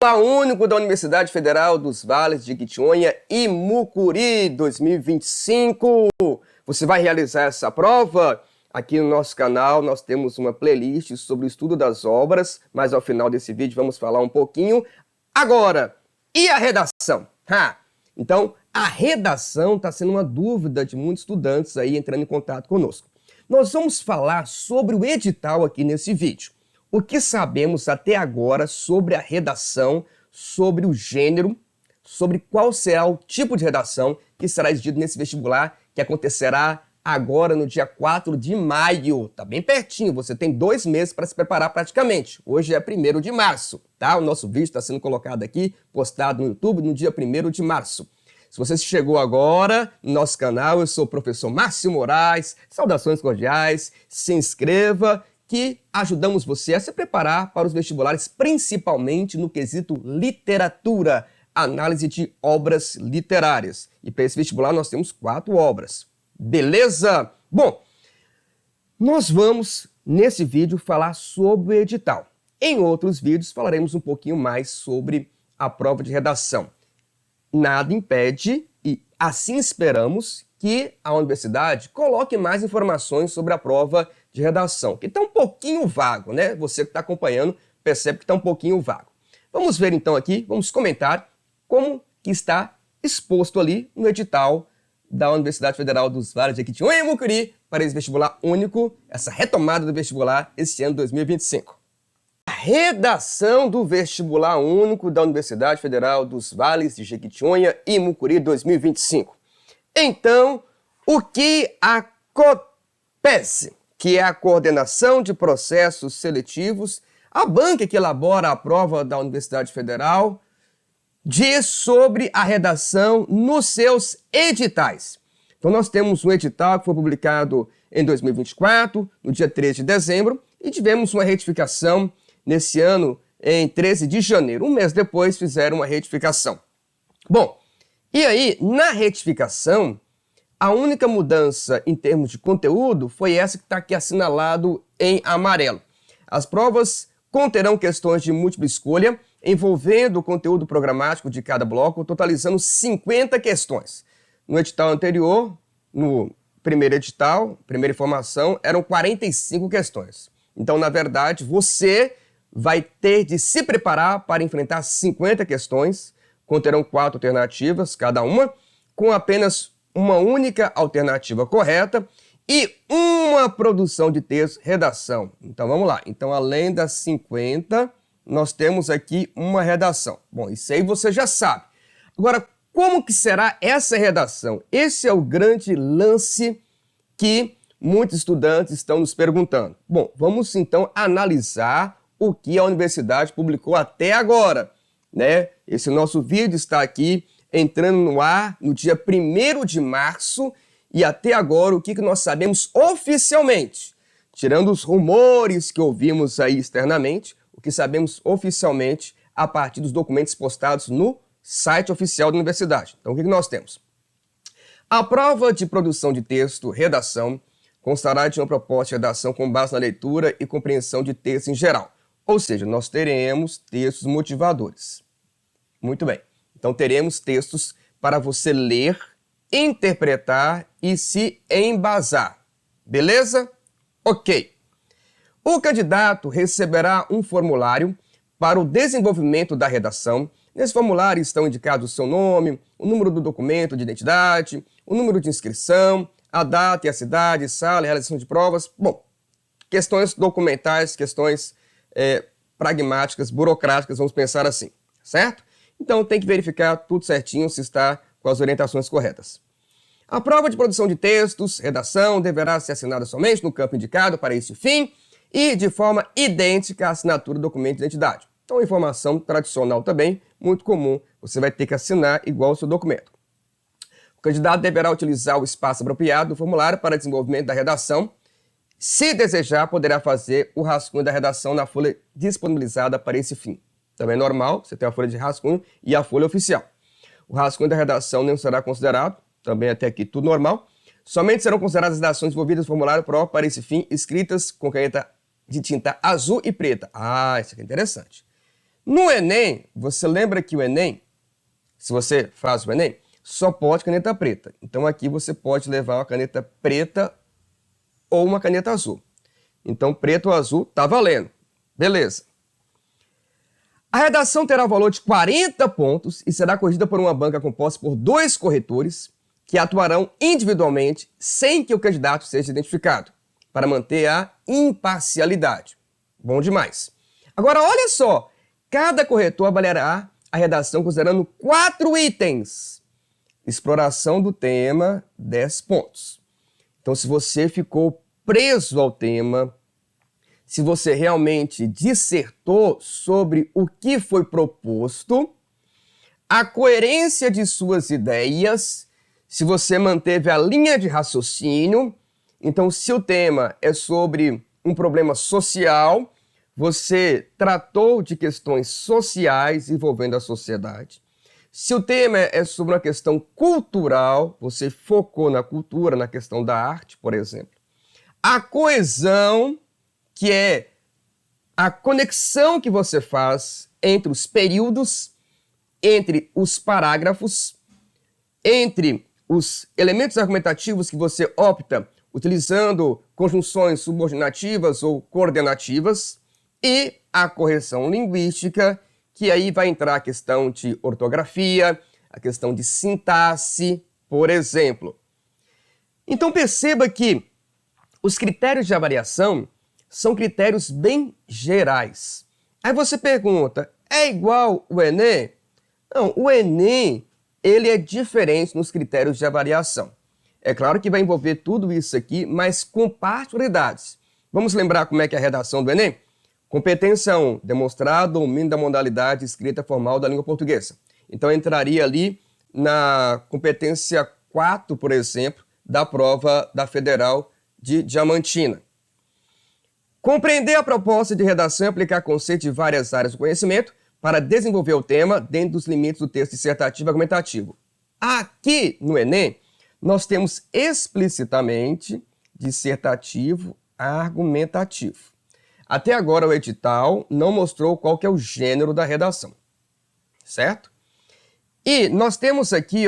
Vestibular único da Universidade Federal dos Vales de Jequitinhonha e Mucuri 2025. Você vai realizar essa prova? Aqui no nosso canal nós temos uma playlist sobre o estudo das obras, mas ao final desse vídeo vamos falar um pouquinho. Agora, e a redação? Então, a redação está sendo uma dúvida de muitos estudantes aí entrando em contato conosco. Nós vamos falar sobre o edital aqui nesse vídeo. O que sabemos até agora sobre a redação, sobre o gênero, sobre qual será o tipo de redação que será exigido nesse vestibular que acontecerá agora no dia 4 de maio. Tá bem pertinho, você tem 2 meses para se preparar praticamente. Hoje é 1º de março, tá? O nosso vídeo está sendo colocado aqui, postado no YouTube no dia 1º de março. Se você chegou agora no nosso canal, eu sou o professor Márcio Moraes, saudações cordiais, se inscreva que ajudamos você a se preparar para os vestibulares, principalmente no quesito literatura, análise de obras literárias. E para esse vestibular nós temos 4 obras. Beleza? Bom, nós vamos, nesse vídeo, falar sobre o edital. Em outros vídeos falaremos um pouquinho mais sobre a prova de redação. Nada impede, e assim esperamos, que a universidade coloque mais informações sobre a prova de redação, que está um pouquinho vago, né? Você que está acompanhando percebe que está um pouquinho vago. Vamos ver então aqui, vamos comentar como que está exposto ali no edital da Universidade Federal dos Vales de Jequitinhonha e Mucuri para esse vestibular único, essa retomada do vestibular esse ano 2025. A redação do vestibular único da Universidade Federal dos Vales de Jequitinhonha e Mucuri 2025. Então, o que acontece? Que é a coordenação de processos seletivos, a banca que elabora a prova da Universidade Federal, diz sobre a redação nos seus editais. Então nós temos um edital que foi publicado em 2024, no dia 13 de dezembro, e tivemos uma retificação nesse ano em 13 de janeiro. Um mês depois fizeram uma retificação. Bom, e aí, na retificação, a única mudança em termos de conteúdo foi essa que está aqui assinalado em amarelo. As provas conterão questões de múltipla escolha, envolvendo o conteúdo programático de cada bloco, totalizando 50 questões. No edital anterior, no primeiro edital, primeira informação, eram 45 questões. Então, na verdade, você vai ter de se preparar para enfrentar 50 questões, conterão 4 alternativas, cada uma, com apenas uma única alternativa correta e uma produção de texto, redação. Então vamos lá. Então, além das 50, nós temos aqui uma redação. Bom, isso aí você já sabe. Agora, como que será essa redação? Esse é o grande lance que muitos estudantes estão nos perguntando. Bom, vamos então analisar o que a universidade publicou até agora, né? Esse nosso vídeo está aqui entrando no ar no dia 1º de março e até agora o que nós sabemos oficialmente, tirando os rumores que ouvimos aí externamente, o que sabemos oficialmente a partir dos documentos postados no site oficial da universidade. Então o que nós temos? A prova de produção de texto, redação, constará de uma proposta de redação com base na leitura e compreensão de texto em geral. Ou seja, nós teremos textos motivadores. Muito bem. Então teremos textos para você ler, interpretar e se embasar. Beleza? Ok. O candidato receberá um formulário para o desenvolvimento da redação. Nesse formulário estão indicados o seu nome, o número do documento de identidade, o número de inscrição, a data e a cidade, sala, realização de provas. Bom, questões documentais, questões pragmáticas, burocráticas, vamos pensar assim, certo? Então tem que verificar tudo certinho se está com as orientações corretas. A prova de produção de textos, redação, deverá ser assinada somente no campo indicado para este fim e de forma idêntica à assinatura do documento de identidade. Então, informação tradicional também, muito comum, você vai ter que assinar igual ao seu documento. O candidato deverá utilizar o espaço apropriado do formulário para desenvolvimento da redação. Se desejar, poderá fazer o rascunho da redação na folha disponibilizada para esse fim. Também é normal, você tem a folha de rascunho e a folha oficial. O rascunho da redação não será considerado, também até aqui tudo normal. Somente serão consideradas as redações envolvidas no formulário próprio para esse fim, escritas com caneta de tinta azul e preta. Ah, isso aqui é interessante. No Enem, você lembra que o Enem, se você faz o Enem, só pode caneta preta. Então aqui você pode levar uma caneta preta ou uma caneta azul. Então preto ou azul tá valendo. Beleza. A redação terá o valor de 40 pontos e será corrigida por uma banca composta por 2 corretores que atuarão individualmente sem que o candidato seja identificado, para manter a imparcialidade. Bom demais. Agora olha só, cada corretor avaliará a redação considerando 4 itens. Exploração do tema, 10 pontos. Então, se você ficou preso ao tema, se você realmente dissertou sobre o que foi proposto, a coerência de suas ideias, se você manteve a linha de raciocínio, então, se o tema é sobre um problema social, você tratou de questões sociais envolvendo a sociedade. Se o tema é sobre uma questão cultural, você focou na cultura, na questão da arte, por exemplo. A coesão, que é a conexão que você faz entre os períodos, entre os parágrafos, entre os elementos argumentativos que você opta utilizando conjunções subordinativas ou coordenativas, e a correção linguística, que aí vai entrar a questão de ortografia, a questão de sintaxe, por exemplo. Então perceba que os critérios de avaliação são critérios bem gerais. Aí você pergunta, é igual o Enem? Não, o Enem ele é diferente nos critérios de avaliação. É claro que vai envolver tudo isso aqui, mas com particularidades. Vamos lembrar como é que é a redação do Enem? Competência 1, demonstrar domínio da modalidade escrita formal da língua portuguesa. Então entraria ali na competência 4, por exemplo, da prova da Federal de Diamantina. Compreender a proposta de redação e aplicar conceitos de várias áreas do conhecimento para desenvolver o tema dentro dos limites do texto dissertativo e argumentativo. Aqui no Enem, nós temos explicitamente dissertativo argumentativo. Até agora o edital não mostrou qual que é o gênero da redação, certo? E nós temos aqui,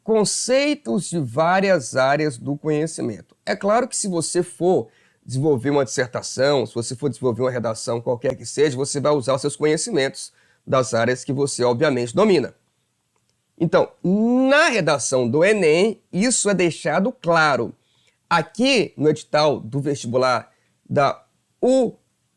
conceitos de várias áreas do conhecimento. É claro que se você for desenvolver uma dissertação, se você for desenvolver uma redação, qualquer que seja, você vai usar os seus conhecimentos das áreas que você, obviamente, domina. Então, na redação do Enem, isso é deixado claro. Aqui no edital do vestibular da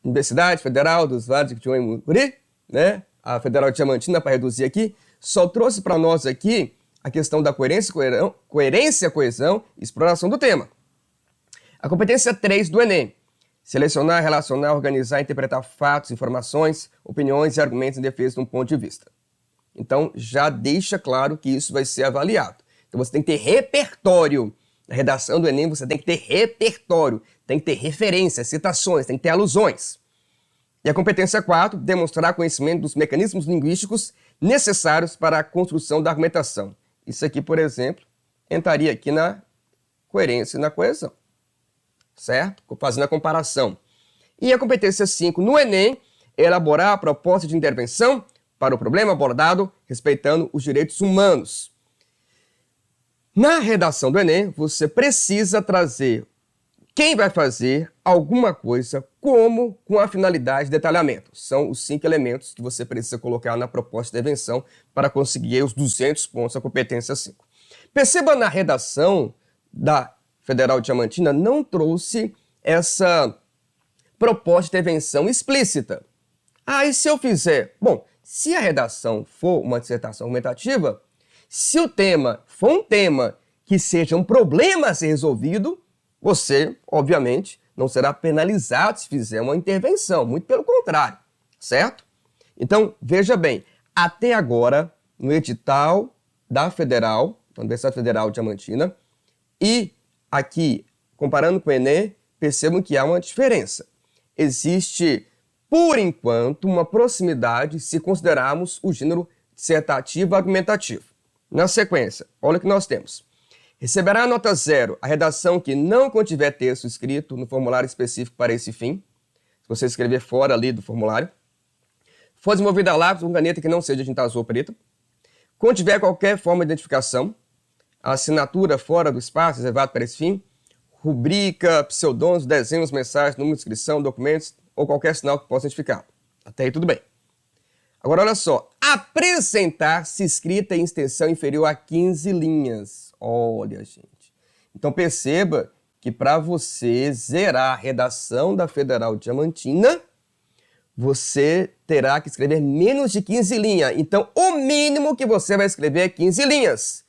Universidade Federal dos Vales de Jequitinhonha e Mucuri, né? A Federal de Diamantina, para reduzir aqui, só trouxe para nós aqui a questão da coerência, coesão e exploração do tema. A competência 3 do Enem, selecionar, relacionar, organizar, interpretar fatos, informações, opiniões e argumentos em defesa de um ponto de vista. Então, já deixa claro que isso vai ser avaliado. Então, você tem que ter repertório. Na redação do Enem, você tem que ter repertório, tem que ter referências, citações, tem que ter alusões. E a competência 4, demonstrar conhecimento dos mecanismos linguísticos necessários para a construção da argumentação. Isso aqui, por exemplo, entraria aqui na coerência e na coesão, certo? Fazendo a comparação. E a competência 5 no Enem, elaborar a proposta de intervenção para o problema abordado, respeitando os direitos humanos. Na redação do Enem, você precisa trazer quem vai fazer alguma coisa como com a finalidade de detalhamento. São os 5 elementos que você precisa colocar na proposta de intervenção para conseguir os 200 pontos da competência 5. Perceba na redação da Federal de Diamantina não trouxe essa proposta de intervenção explícita. Ah, e se eu fizer? Bom, se a redação for uma dissertação argumentativa, se o tema for um tema que seja um problema a ser resolvido, você, obviamente, não será penalizado se fizer uma intervenção, muito pelo contrário, certo? Então, veja bem, até agora, no edital da Federal, da Universidade Federal de Diamantina, e aqui, comparando com o Enem, percebam que há uma diferença. Existe, por enquanto, uma proximidade se considerarmos o gênero dissertativo argumentativo. Na sequência, olha o que nós temos. Receberá nota 0 a redação que não contiver texto escrito no formulário específico para esse fim, se você escrever fora ali do formulário. For desenvolvida a lápis com caneta que não seja tinta azul ou preta. Quando tiver qualquer forma de identificação, a assinatura fora do espaço reservado para esse fim, rubrica, pseudônimos, desenhos, mensagens, número de inscrição, documentos ou qualquer sinal que possa identificar. Até aí tudo bem. Agora olha só, apresentar-se escrita em extensão inferior a 15 linhas. Olha, gente. Então perceba que para você zerar a redação da Federal Diamantina, você terá que escrever menos de 15 linhas. Então, o mínimo que você vai escrever é 15 linhas.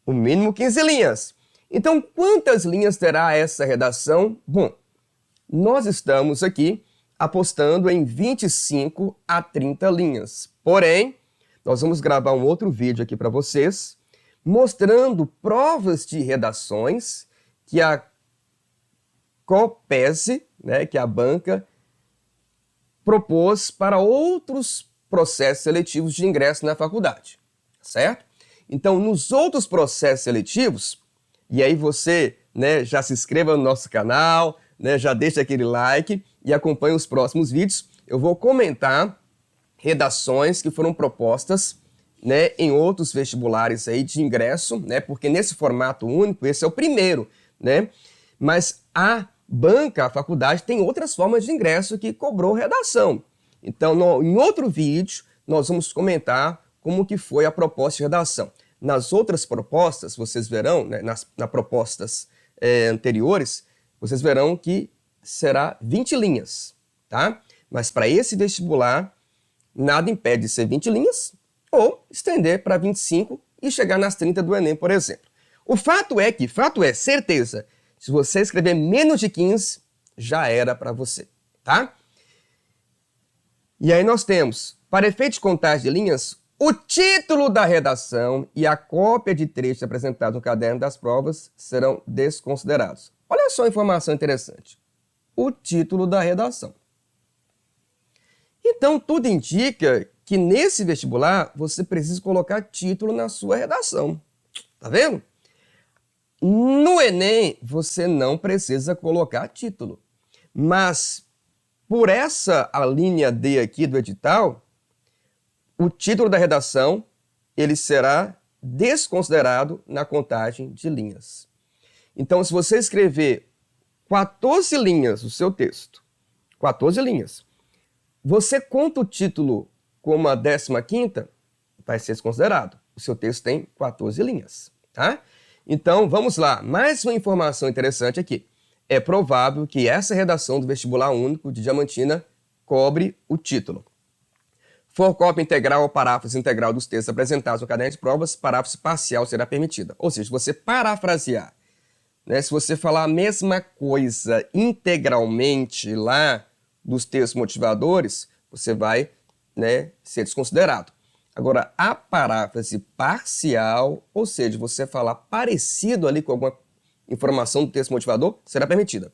O mínimo 15 linhas. Então, quantas linhas terá essa redação? Bom, nós estamos aqui apostando em 25 a 30 linhas. Porém, nós vamos gravar um outro vídeo aqui para vocês, mostrando provas de redações que a COPESE, né, que é a banca, propôs para outros processos seletivos de ingresso na faculdade, certo? Então, nos outros processos seletivos, e aí você, né, já se inscreva no nosso canal, né, já deixa aquele like e acompanhe os próximos vídeos. Eu vou comentar redações que foram propostas, né, em outros vestibulares aí de ingresso, né, porque nesse formato único, esse é o primeiro, né? Mas a banca, a faculdade, tem outras formas de ingresso que cobrou redação. Então, em outro vídeo, nós vamos comentar como que foi a proposta de redação. Nas outras propostas, vocês verão, né, nas propostas anteriores, vocês verão que será 20 linhas, tá? Mas para esse vestibular, nada impede de ser 20 linhas ou estender para 25 e chegar nas 30 do Enem, por exemplo. O fato é, certeza, se você escrever menos de 15, já era para você, tá? E aí nós temos, para efeito de contagem de linhas, o título da redação e a cópia de trecho apresentado no caderno das provas serão desconsiderados. Olha só a informação interessante. O título da redação. Então, tudo indica que nesse vestibular você precisa colocar título na sua redação. Tá vendo? No Enem, você não precisa colocar título. Mas, por essa a linha D aqui do edital, o título da redação ele será desconsiderado na contagem de linhas. Então, se você escrever 14 linhas no seu texto, 14 linhas, você conta o título como a 15ª, vai ser desconsiderado. O seu texto tem 14 linhas, tá? Então, vamos lá. Mais uma informação interessante aqui. É provável que essa redação do vestibular único de Diamantina cobre o título. For cópia integral ou paráfrase integral dos textos apresentados no caderno de provas, paráfrase parcial será permitida. Ou seja, se você parafrasear, né, se você falar a mesma coisa integralmente lá dos textos motivadores, você vai, né, ser desconsiderado. Agora, a paráfrase parcial, ou seja, você falar parecido ali com alguma informação do texto motivador, será permitida.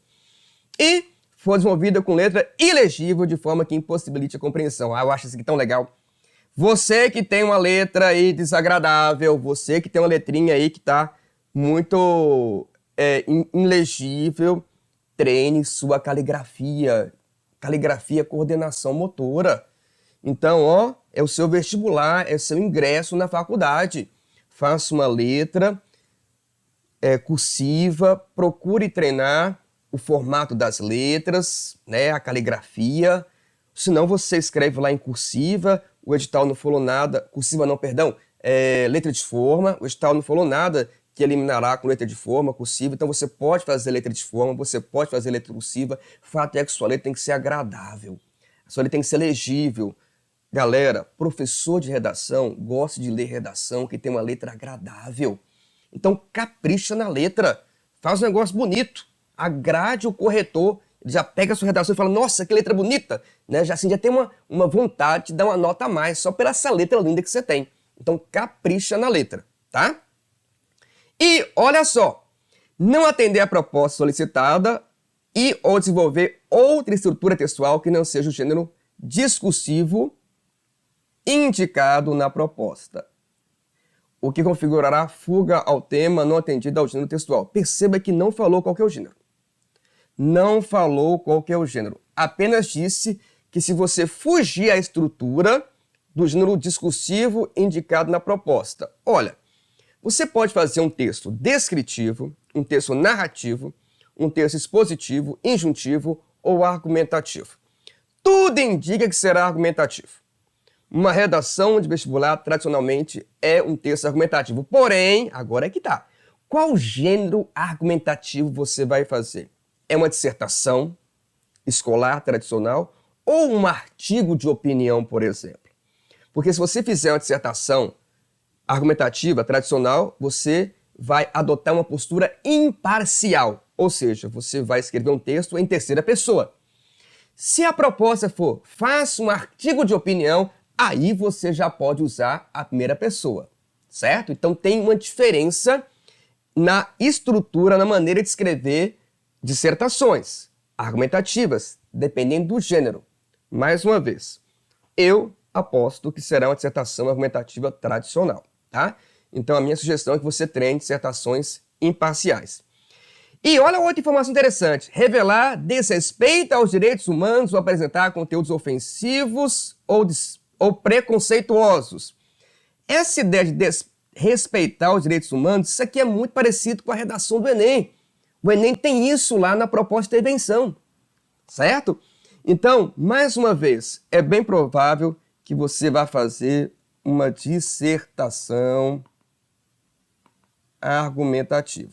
E for desenvolvida com letra ilegível de forma que impossibilite a compreensão. Ah, eu acho isso aqui tão legal. Você que tem uma letra aí desagradável, você que tem uma letrinha aí que está muito ilegível, treine sua caligrafia. Caligrafia, coordenação motora. Então, ó, é o seu vestibular, é o seu ingresso na faculdade. Faça uma letra cursiva, procure treinar o formato das letras, né, a caligrafia. Senão você escreve lá em cursiva, o edital não falou nada, cursiva não, perdão, letra de forma, o edital não falou nada que eliminará com letra de forma, cursiva. Então você pode fazer letra de forma, você pode fazer letra cursiva. O fato é que sua letra tem que ser agradável, a sua letra tem que ser legível. Galera, professor de redação gosta de ler redação que tem uma letra agradável. Então capricha na letra, faz um negócio bonito, agrade o corretor, ele já pega a sua redação e fala, nossa, que letra bonita, né? Já tem uma vontade de dar uma nota a mais só pela essa letra linda que você tem. Então capricha na letra, tá? E olha só, não atender a proposta solicitada e ou desenvolver outra estrutura textual que não seja o gênero discursivo indicado na proposta, o que configurará fuga ao tema não atendida ao gênero textual. Perceba que não falou qual que é o gênero. Não falou qual que é o gênero. Apenas disse que se você fugir à estrutura do gênero discursivo indicado na proposta. Olha, você pode fazer um texto descritivo, um texto narrativo, um texto expositivo, injuntivo ou argumentativo. Tudo indica que será argumentativo. Uma redação de vestibular, tradicionalmente, é um texto argumentativo. Porém, agora é que tá. Qual gênero argumentativo você vai fazer? É uma dissertação escolar tradicional ou um artigo de opinião, por exemplo? Porque se você fizer uma dissertação argumentativa tradicional, você vai adotar uma postura imparcial, ou seja, você vai escrever um texto em terceira pessoa. Se a proposta for faça um artigo de opinião, aí você já pode usar a primeira pessoa, certo? Então tem uma diferença na estrutura, na maneira de escrever dissertações argumentativas, dependendo do gênero. Mais uma vez, eu aposto que será uma dissertação argumentativa tradicional, tá? Então a minha sugestão é que você treine dissertações imparciais. E olha outra informação interessante. Revelar desrespeito aos direitos humanos ou apresentar conteúdos ofensivos ou preconceituosos. Essa ideia de desrespeitar os direitos humanos, isso aqui é muito parecido com a redação do Enem. O Enem tem isso lá na proposta de intervenção, certo? Então, mais uma vez, é bem provável que você vá fazer uma dissertação argumentativa.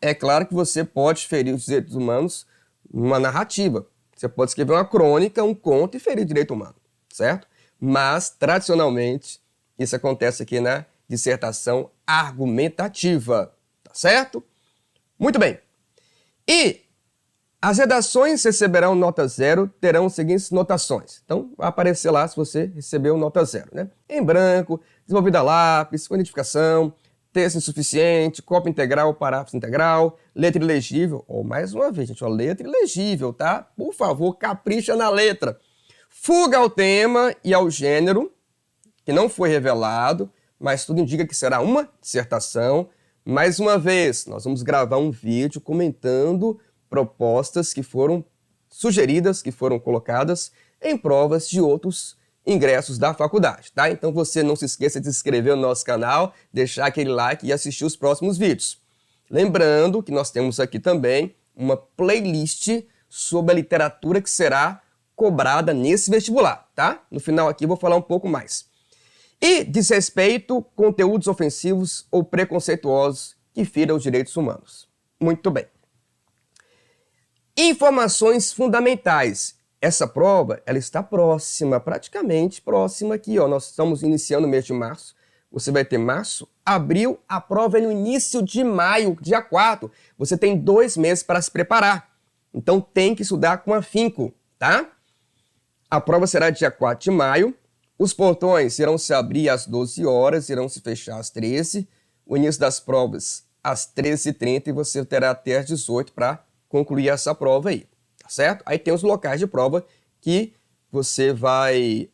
É claro que você pode ferir os direitos humanos numa narrativa. Você pode escrever uma crônica, um conto e ferir o direito humano, certo? Mas, tradicionalmente, isso acontece aqui na dissertação argumentativa, tá certo? Muito bem. E as redações receberão nota 0, terão as seguintes notações. Então, vai aparecer lá se você recebeu nota 0, né? Em branco, desenvolvida a lápis, com identificação, texto insuficiente, cópia integral, parágrafo integral, letra ilegível. Ou mais uma vez, gente, ó, letra ilegível, tá? Por favor, capricha na letra. Fuga ao tema e ao gênero, que não foi revelado, mas tudo indica que será uma dissertação. Mais uma vez, nós vamos gravar um vídeo comentando propostas que foram sugeridas, que foram colocadas em provas de outros ingressos da faculdade, tá? Então você não se esqueça de se inscrever no nosso canal, deixar aquele like e assistir os próximos vídeos. Lembrando que nós temos aqui também uma playlist sobre a literatura que será cobrada nesse vestibular, tá? No final aqui eu vou falar um pouco mais. E desrespeito, conteúdos ofensivos ou preconceituosos que firam os direitos humanos. Muito bem. Informações fundamentais. Essa prova, ela está próxima, praticamente próxima aqui, ó. Nós estamos iniciando o mês de março. Você vai ter março, abril, a prova é no início de maio, dia 4. Você tem 2 meses para se preparar. Então tem que estudar com afinco, tá? A prova será dia 4 de maio. Os portões irão se abrir às 12 horas, irão se fechar às 13. O início das provas às 13h30 e você terá até às 18 para concluir essa prova aí, tá certo? Aí tem os locais de prova que você vai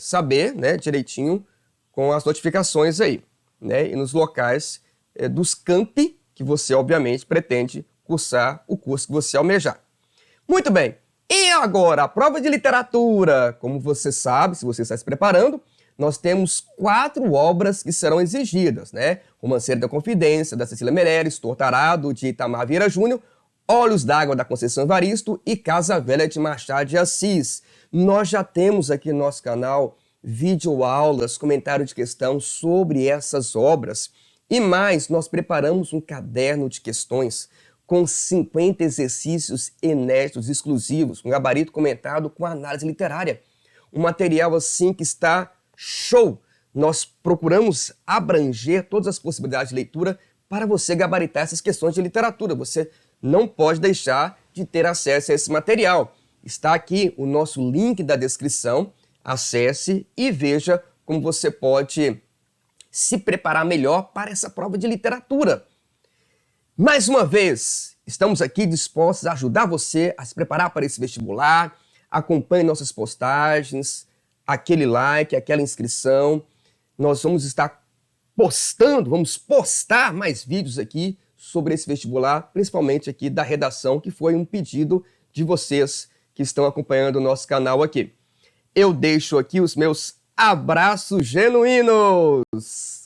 saber, né, direitinho com as notificações aí, né? E nos locais dos campi que você, obviamente, pretende cursar o curso que você almejar. Muito bem. E agora, a prova de literatura. Como você sabe, se você está se preparando, nós temos 4 obras que serão exigidas, né? Romanceiro da Confidência, da Cecília Meirelles, Tortarado, de Itamar Vieira Júnior, Olhos d'Água, da Conceição Evaristo e Casa Velha, de Machado de Assis. Nós já temos aqui no nosso canal videoaulas, comentário de questão sobre essas obras. E mais, nós preparamos um caderno de questões com 50 exercícios inéditos exclusivos, um gabarito comentado com análise literária. Um material assim que está show! Nós procuramos abranger todas as possibilidades de leitura para você gabaritar essas questões de literatura. Você não pode deixar de ter acesso a esse material. Está aqui o nosso link da descrição. Acesse e veja como você pode se preparar melhor para essa prova de literatura. Mais uma vez, estamos aqui dispostos a ajudar você a se preparar para esse vestibular. Acompanhe nossas postagens, aquele like, aquela inscrição. Nós vamos estar vamos postar mais vídeos aqui sobre esse vestibular, principalmente aqui da redação, que foi um pedido de vocês que estão acompanhando o nosso canal aqui. Eu deixo aqui os meus abraços genuínos!